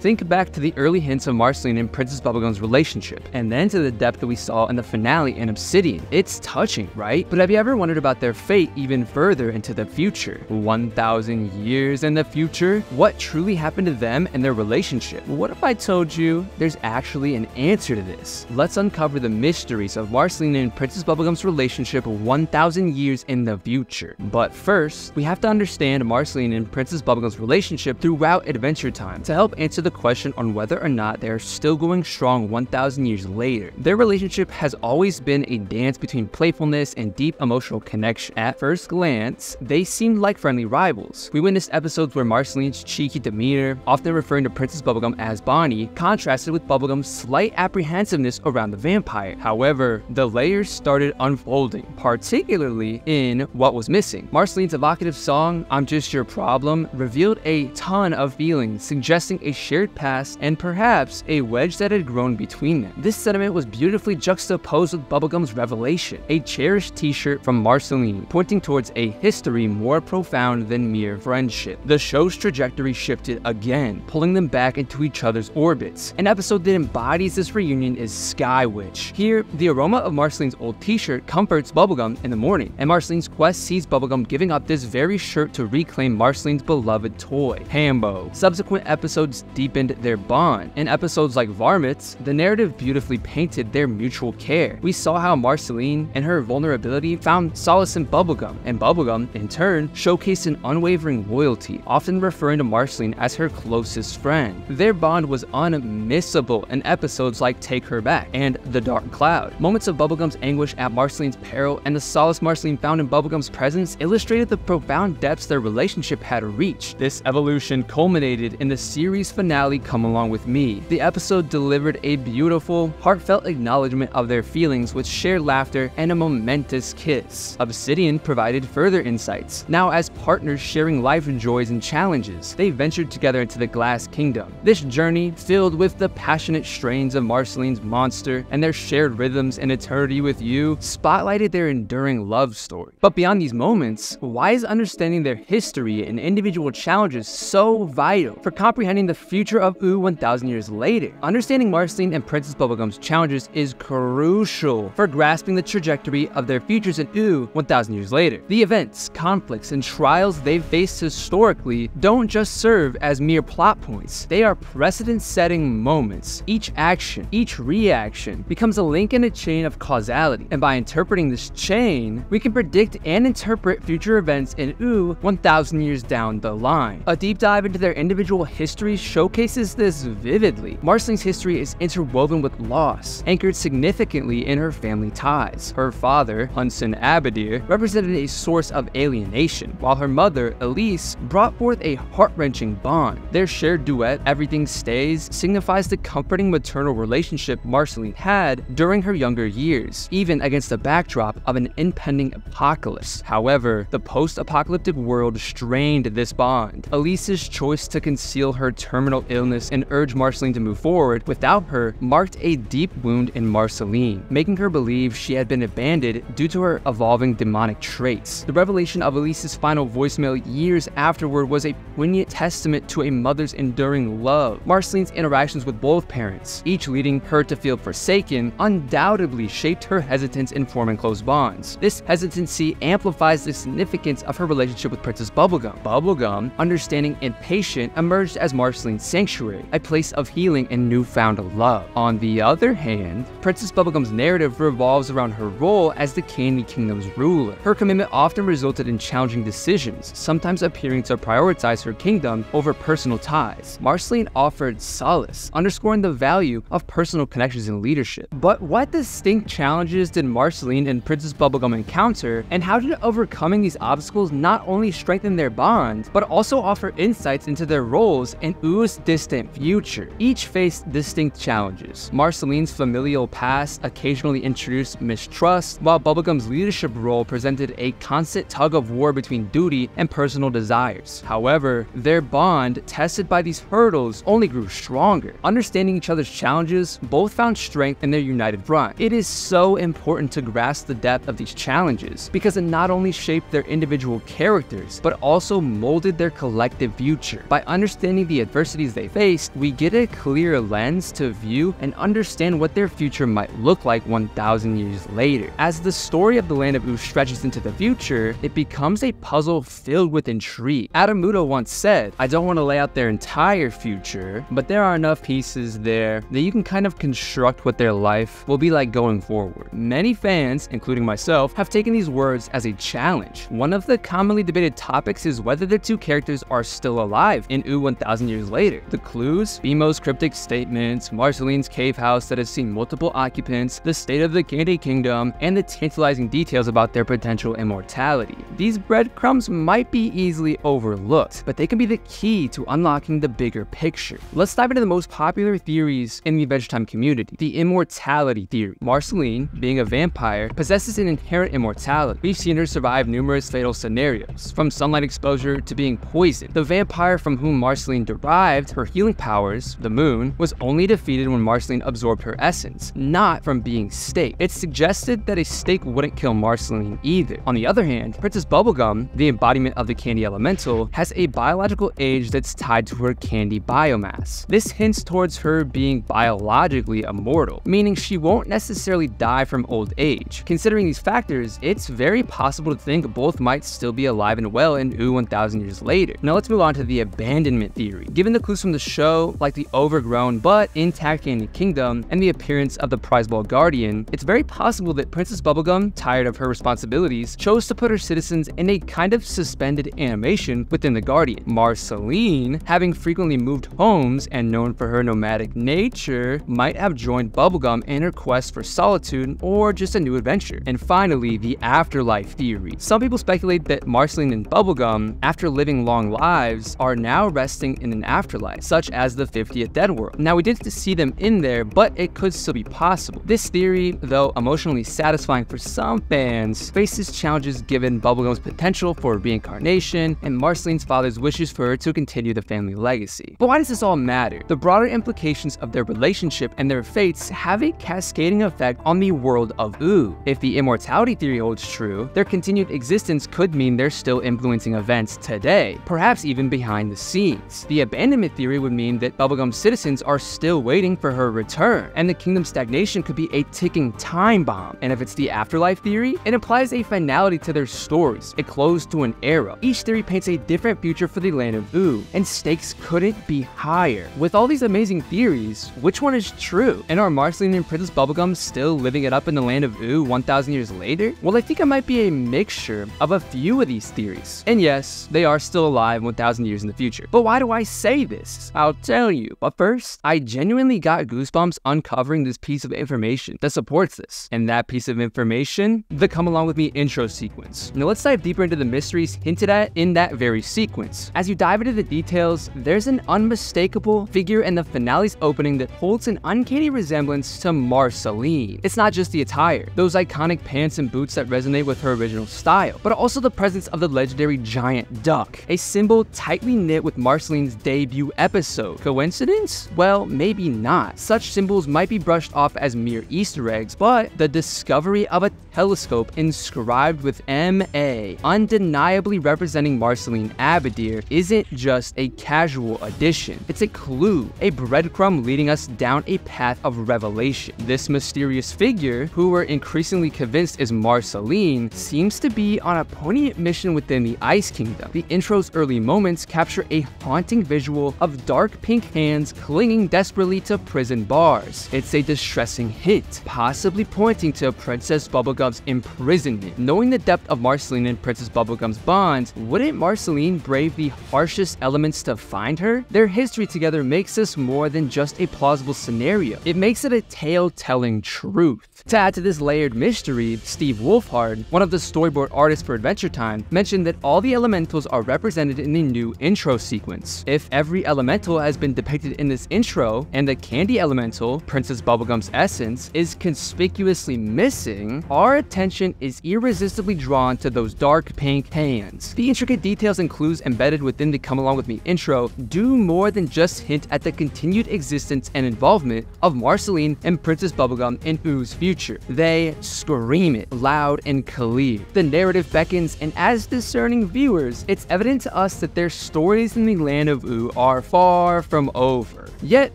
Think back to the early hints of Marceline and Princess Bubblegum's relationship, and then to the depth that we saw in the finale in Obsidian. It's touching, right? But have you ever wondered about their fate even further into the future? 1,000 years in the future? What truly happened to them and their relationship? What if I told you there's actually an answer to this? Let's uncover the mysteries of Marceline and Princess Bubblegum's relationship 1,000 years in the future. But first, we have to understand Marceline and Princess Bubblegum's relationship throughout Adventure Time to help answer the question on whether or not they are still going strong 1,000 years later. Their relationship has always been a dance between playfulness and deep emotional connection. At first glance, they seemed like friendly rivals. We witnessed episodes where Marceline's cheeky demeanor, often referring to Princess Bubblegum as Bonnie, contrasted with Bubblegum's slight apprehensiveness around the vampire. However, the layers started unfolding, particularly in What Was Missing. Marceline's evocative song, I'm Just Your Problem, revealed a ton of feelings, suggesting a shared past and perhaps a wedge that had grown between them. This sentiment was beautifully juxtaposed with Bubblegum's revelation, a cherished t-shirt from Marceline, pointing towards a history more profound than mere friendship. The show's trajectory shifted again, pulling them back into each other's orbits. An episode that embodies this reunion is Sky Witch. Here, the aroma of Marceline's old t-shirt comforts Bubblegum in the morning, and Marceline's quest sees Bubblegum giving up this very shirt to reclaim Marceline's beloved toy, Hambo. Subsequent episodes deepened their bond. In episodes like Varmints, the narrative beautifully painted their mutual care. We saw how Marceline and her vulnerability found solace in Bubblegum, and Bubblegum, in turn, showcased an unwavering loyalty, often referring to Marceline as her closest friend. Their bond was unmissable in episodes like Take Her Back and The Dark Cloud. Moments of Bubblegum's anguish at Marceline's peril and the solace Marceline found in Bubblegum's presence illustrated the profound depths their relationship had reached. This evolution culminated in the series finale Come Along With Me. The episode delivered a beautiful, heartfelt acknowledgement of their feelings with shared laughter and a momentous kiss. Obsidian provided further insights. Now as partners sharing life joys and challenges, they ventured together into the Glass Kingdom. This journey, filled with the passionate strains of Marceline's Monster and their shared rhythms and Eternity With You, spotlighted their enduring love story. But beyond these moments, why is understanding their history and individual challenges so vital for comprehending the future of Ooo 1,000 years later? Understanding Marceline and Princess Bubblegum's challenges is crucial for grasping the trajectory of their futures in Ooo 1,000 years later. The events, conflicts, and trials they've faced historically don't just serve as mere plot points. They are precedent-setting moments. Each action, each reaction becomes a link in a chain of causality, and by interpreting this chain, we can predict and interpret future events in Ooo 1,000 years down the line. A deep dive into their individual histories showcases this vividly. Marceline's history is interwoven with loss, anchored significantly in her family ties. Her father, Hunson Abadir, represented a source of alienation, while her mother, Elise, brought forth a heart-wrenching bond. Their shared duet, Everything Stays, signifies the comforting maternal relationship Marceline had during her younger years, even against the backdrop of an impending apocalypse. However, the post-apocalyptic world strained this bond. Elise's choice to conceal her terminal illness and urge Marceline to move forward without her marked a deep wound in Marceline, making her believe she had been abandoned due to her evolving demonic traits. The revelation of Elise's final voicemail years afterward was a poignant testament to a mother's enduring love. Marceline's interactions with both parents, each leading her to feel forsaken, undoubtedly shaped her hesitance in forming close bonds. This hesitancy amplifies the significance of her relationship with Princess Bubblegum. Bubblegum, understanding and patient, emerged as Marceline's sanctuary, a place of healing and newfound love. On the other hand, Princess Bubblegum's narrative revolves around her role as the Candy Kingdom's ruler. Her commitment often resulted in challenging decisions, sometimes appearing to prioritize her kingdom over personal ties. Marceline offered solace, underscoring the value of personal connections and leadership. But what distinct challenges did Marceline and Princess Bubblegum encounter, and how did overcoming these obstacles not only strengthen their bond, but also offer insights into their roles in Oo's distant future? Each faced distinct challenges. Marceline's familial past occasionally introduced mistrust, while Bubblegum's leadership role presented a constant tug-of-war between duty and personal desires. However, their bond, tested by these hurdles, only grew stronger. Understanding each other's challenges, both found strength in their united front. It is so important to grasp the depth of these challenges, because it not only shaped their individual characters, but also molded their collective future. By understanding the adversities difficulties they faced, we get a clear lens to view and understand what their future might look like 1,000 years later. As the story of the Land of Ooo stretches into the future, it becomes a puzzle filled with intrigue. Adamuto once said, "I don't want to lay out their entire future, but there are enough pieces there that you can kind of construct what their life will be like going forward." Many fans, including myself, have taken these words as a challenge. One of the commonly debated topics is whether the two characters are still alive in Ooo 1,000 years later. The clues, Bemo's cryptic statements, Marceline's cave house that has seen multiple occupants, the state of the Candy Kingdom, and the tantalizing details about their potential immortality. These breadcrumbs might be easily overlooked, but they can be the key to unlocking the bigger picture. Let's dive into the most popular theories in the Adventure Time community. The immortality theory. Marceline, being a vampire, possesses an inherent immortality. We've seen her survive numerous fatal scenarios, from sunlight exposure to being poisoned. The vampire from whom Marceline derived her healing powers, the moon, was only defeated when Marceline absorbed her essence, not from being staked. It's suggested that a stake wouldn't kill Marceline either. On the other hand, Princess Bubblegum, the embodiment of the candy elemental, has a biological age that's tied to her candy biomass. This hints towards her being biologically immortal, meaning she won't necessarily die from old age. Considering these factors, it's very possible to think both might still be alive and well in Ooo 1,000 years later. Now let's move on to the abandonment theory. Given the clues from the show, like the overgrown but intact Candy Kingdom and the appearance of the prize ball guardian, it's very possible that Princess Bubblegum, tired of her responsibilities, chose to put her citizens in a kind of suspended animation within the guardian. Marceline, having frequently moved homes and known for her nomadic nature, might have joined Bubblegum in her quest for solitude or just a new adventure. And finally, the afterlife theory. Some people speculate that Marceline and Bubblegum, after living long lives, are now resting in an afterlife, such as the 50th Dead World. Now, we didn't see them in there, but it could still be possible. This theory, though emotionally satisfying for some fans, faces challenges given Bubblegum's potential for reincarnation and Marceline's father's wishes for her to continue the family legacy. But why does this all matter? The broader implications of their relationship and their fates have a cascading effect on the world of Ooo. If the immortality theory holds true, their continued existence could mean they're still influencing events today, perhaps even behind the scenes. The abandonment theory would mean that Bubblegum's citizens are still waiting for her return, and the kingdom's stagnation could be a ticking time bomb. And if it's the afterlife theory, it implies a finality to their stories, a close to an era. Each theory paints a different future for the Land of Ooo, and stakes couldn't be higher. With all these amazing theories, which one is true? And are Marceline and Princess Bubblegum still living it up in the Land of Ooo 1,000 years later? Well, I think it might be a mixture of a few of these theories. And yes, they are still alive 1,000 years in the future. But why do I say this? I'll tell you. But first, I genuinely got goosebumps uncovering this piece of information that supports this. And that piece of information? The Come Along With Me intro sequence. Now let's dive deeper into the mysteries hinted at in that very sequence. As you dive into the details, there's an unmistakable figure in the finale's opening that holds an uncanny resemblance to Marceline. It's not just the attire, those iconic pants and boots that resonate with her original style, but also the presence of the legendary giant duck, a symbol tightly knit with Marceline's debut episode. Coincidence? Well, maybe not. Such symbols might be brushed off as mere Easter eggs, but the discovery of a telescope inscribed with M.A., undeniably representing Marceline Abadir, isn't just a casual addition. It's a clue, a breadcrumb leading us down a path of revelation. This mysterious figure, who we're increasingly convinced is Marceline, seems to be on a poignant mission within the Ice Kingdom. The intro's early moments capture a haunting visual of dark pink hands clinging desperately to prison bars. It's a distressing hint, possibly pointing to Princess Bubblegum's imprisonment. Knowing the depth of Marceline and Princess Bubblegum's bond, wouldn't Marceline brave the harshest elements to find her? Their history together makes this more than just a plausible scenario. It makes it a tale telling truth. To add to this layered mystery, Steve Wolfhard, one of the storyboard artists for Adventure Time, mentioned that all the elementals are represented in the new intro sequence. If every elemental has been depicted in this intro, and the candy elemental, Princess Bubblegum's essence, is conspicuously missing, our attention is irresistibly drawn to those dark pink hands. The intricate details and clues embedded within the Come Along With Me intro do more than just hint at the continued existence and involvement of Marceline and Princess Bubblegum in Oooo's future. They scream it loud and clear. The narrative beckons, and as discerning viewers, it's evident to us that their stories in the Land of Ooo are far, far from over. Yet,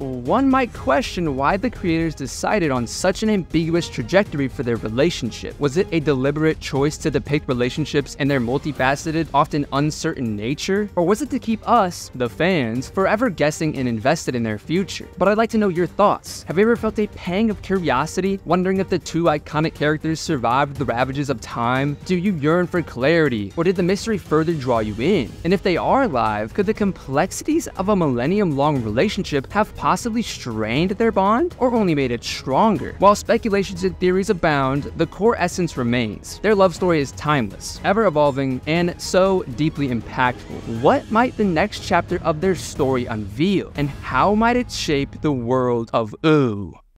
one might question why the creators decided on such an ambiguous trajectory for their relationship. Was it a deliberate choice to depict relationships and their multifaceted, often uncertain nature? Or was it to keep us, the fans, forever guessing and invested in their future? But I'd like to know your thoughts. Have you ever felt a pang of curiosity, wondering if the two iconic characters survived the ravages of time? Do you yearn for clarity, or did the mystery further draw you in? And if they are alive, could the complexities of a millennium-long relationship have possibly strained their bond, or only made it stronger? While speculations and theories abound, the core essence remains. Their love story is timeless, ever-evolving, and so deeply impactful. What might the next chapter of their story unveil, and how might it shape the world of Ooo?